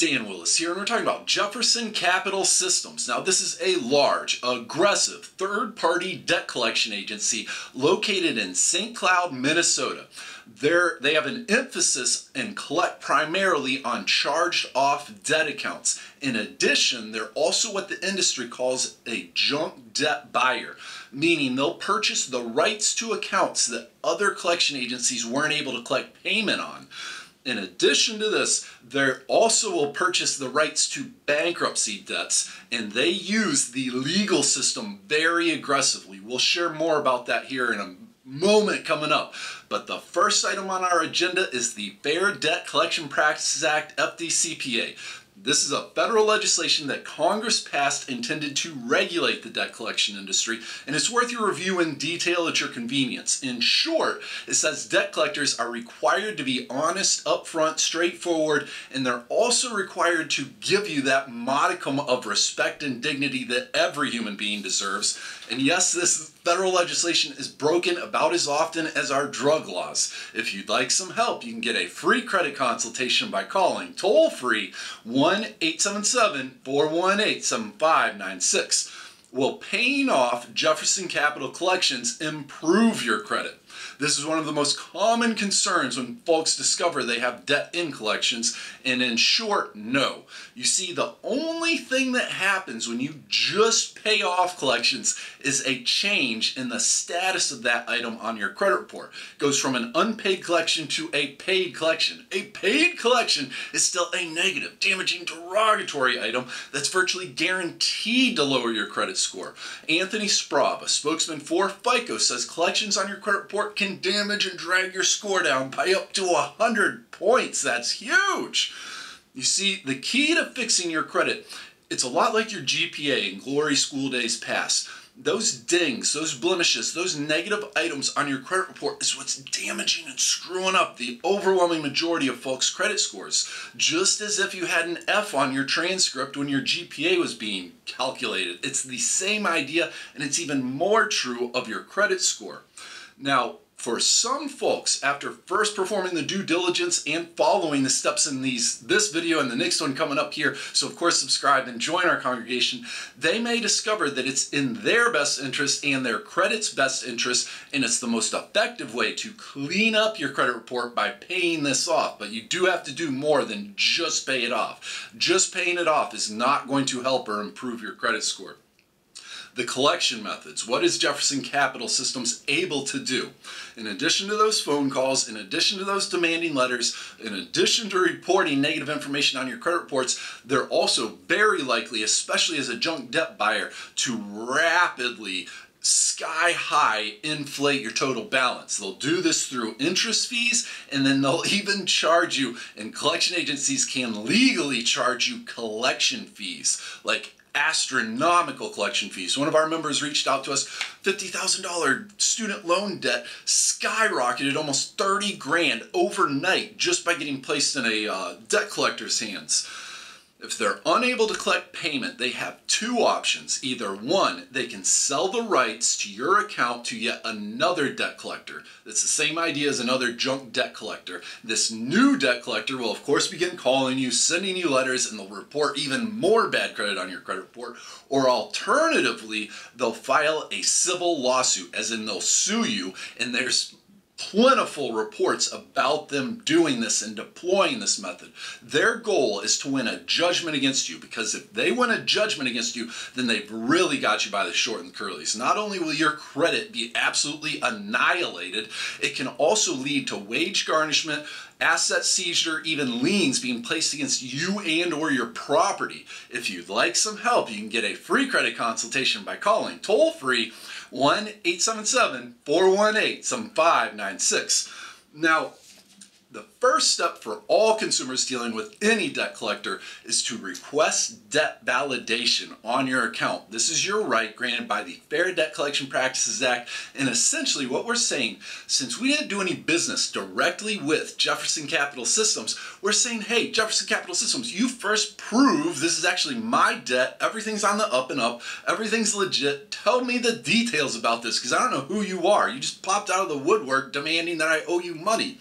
Dan Willis here, and we're talking about Jefferson Capital Systems. Now, this is a large, aggressive, third-party debt collection agency located in St. Cloud, Minnesota. They have an emphasis and collect primarily on charged-off debt accounts. In addition, they're also what the industry calls a junk debt buyer, meaning they'll purchase the rights to accounts that other collection agencies weren't able to collect payment on. In addition to this, they also will purchase the rights to bankruptcy debts, and they use the legal system very aggressively. We'll share more about that here in a moment coming up. But the first item on our agenda is the Fair Debt Collection Practices Act, FDCPA. This is a federal legislation that Congress passed intended to regulate the debt collection industry, and it's worth your review in detail at your convenience. In short, it says debt collectors are required to be honest, upfront, straightforward, and they're also required to give you that modicum of respect and dignity that every human being deserves. And yes, this federal legislation is broken about as often as our drug laws. If you'd like some help, you can get a free credit consultation by calling toll-free 1-877-418-7596. Will paying off Jefferson Capital Collections improve your credit? This is one of the most common concerns when folks discover they have debt in collections, and in short, no. You see, the only thing that happens when you just pay off collections is a change in the status of that item on your credit report. It goes from an unpaid collection to a paid collection. A paid collection is still a negative, damaging, derogatory item that's virtually guaranteed to lower your credit score. Anthony Sprague, a spokesman for FICO, says collections on your credit report can damage and drag your score down by up to 100 points. That's huge. You see, the key to fixing your credit, it's a lot like your GPA in glory school days past. Those dings, those blemishes, those negative items on your credit report is what's damaging and screwing up the overwhelming majority of folks' credit scores. Just as if you had an F on your transcript when your GPA was being calculated. It's the same idea, and it's even more true of your credit score. Now, for some folks, after first performing the due diligence and following the steps in this video and the next one coming up here, so of course subscribe and join our congregation, they may discover that it's in their best interest and their credit's best interest, and it's the most effective way to clean up your credit report by paying this off. But you do have to do more than just pay it off. Just paying it off is not going to help or improve your credit score. The collection methods. What is Jefferson Capital Systems able to do? In addition to those phone calls, in addition to those demanding letters, in addition to reporting negative information on your credit reports, they're also very likely, especially as a junk debt buyer, to rapidly sky-high inflate your total balance. They'll do this through interest fees, and then they'll even charge you, and collection agencies can legally charge you collection fees, like astronomical collection fees. One of our members reached out to us, $50,000 student loan debt skyrocketed almost 30 grand overnight just by getting placed in a debt collector's hands. If they're unable to collect payment, they have two options. Either one, they can sell the rights to your account to yet another debt collector. It's the same idea as another junk debt collector. This new debt collector will of course begin calling you, sending you letters, and they'll report even more bad credit on your credit report. Or alternatively, they'll file a civil lawsuit, as in they'll sue you, and there's plentiful reports about them doing this and deploying this method. Their goal is to win a judgment against you, because if they win a judgment against you, then they've really got you by the short and curlies. Not only will your credit be absolutely annihilated, it can also lead to wage garnishment, asset seizure, even liens being placed against you and or your property. If you'd like some help, you can get a free credit consultation by calling toll-free 1-877-418-7596. Now, the first step for all consumers dealing with any debt collector is to request debt validation on your account. This is your right granted by the Fair Debt Collection Practices Act, and essentially what we're saying, since we didn't do any business directly with Jefferson Capital Systems, we're saying, hey, Jefferson Capital Systems, you first prove this is actually my debt, everything's on the up and up, everything's legit, tell me the details about this, because I don't know who you are. You just popped out of the woodwork demanding that I owe you money.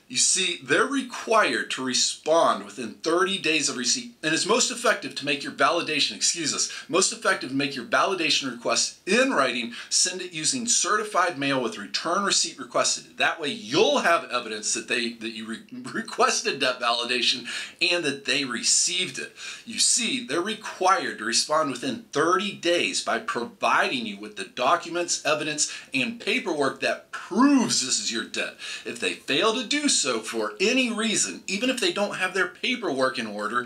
You see, they're required to respond within 30 days of receipt, and it's most effective to make your validation, request in writing. Send it using certified mail with return receipt requested. That way you'll have evidence that you requested debt validation and that they received it. You see, they're required to respond within 30 days by providing you with the documents, evidence, and paperwork that proves this is your debt. If they fail to do so for any reason, even if they don't have their paperwork in order,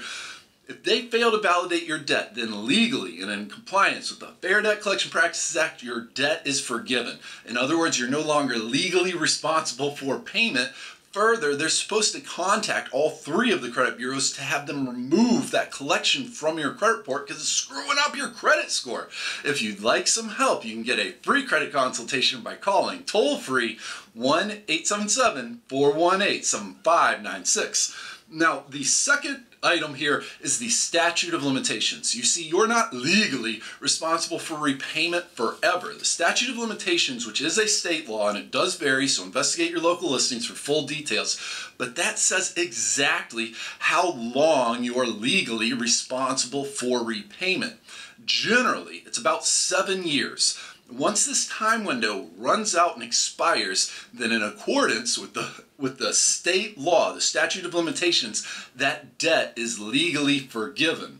if they fail to validate your debt, then legally and in compliance with the Fair Debt Collection Practices Act, your debt is forgiven. In other words, you're no longer legally responsible for payment. Further, they're supposed to contact all 3 of the credit bureaus to have them remove that collection from your credit report because it's screwing up your credit score. If you'd like some help, you can get a free credit consultation by calling toll-free 1-877-418-7596. Now, the second item here is the statute of limitations. You see, you're not legally responsible for repayment forever. The statute of limitations, which is a state law, and it does vary, so investigate your local listings for full details, but that says exactly how long you are legally responsible for repayment. Generally, it's about 7 years. Once this time window runs out and expires, then in accordance with the state law, the statute of limitations, that debt is legally forgiven.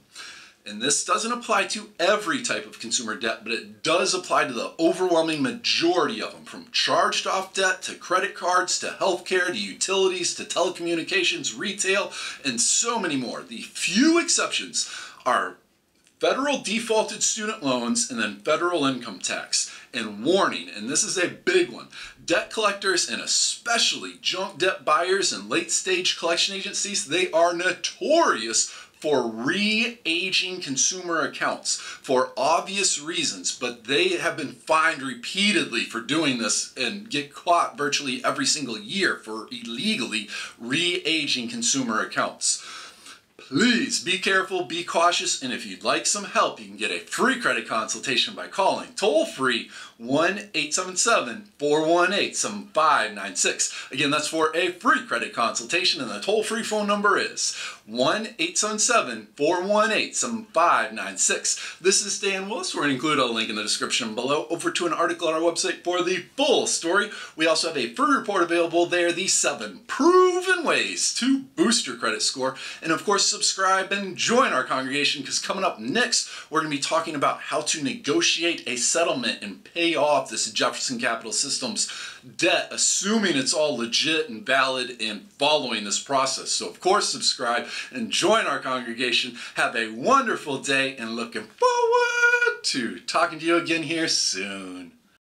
And this doesn't apply to every type of consumer debt, but it does apply to the overwhelming majority of them, from charged off debt to credit cards to healthcare to utilities to telecommunications, retail, and so many more. The few exceptions are federal defaulted student loans, and then federal income tax. And warning, and this is a big one, debt collectors and especially junk debt buyers and late stage collection agencies, they are notorious for re-aging consumer accounts for obvious reasons, but they have been fined repeatedly for doing this and get caught virtually every single year for illegally re-aging consumer accounts. Please be careful, be cautious, and if you'd like some help, you can get a free credit consultation by calling toll-free 1-877-418-7596. Again, that's for a free credit consultation, and the toll-free phone number is 1-877-418-7596. This is Dan Willis. We're going to include a link in the description below over to an article on our website for the full story. We also have a free report available there, the 7 proven ways to boost your credit score. And of course, subscribe and join our congregation, because coming up next, we're going to be talking about how to negotiate a settlement and pay off this Jefferson Capital Systems debt, assuming it's all legit and valid and following this process. So of course, subscribe and join our congregation. Have a wonderful day, and looking forward to talking to you again here soon.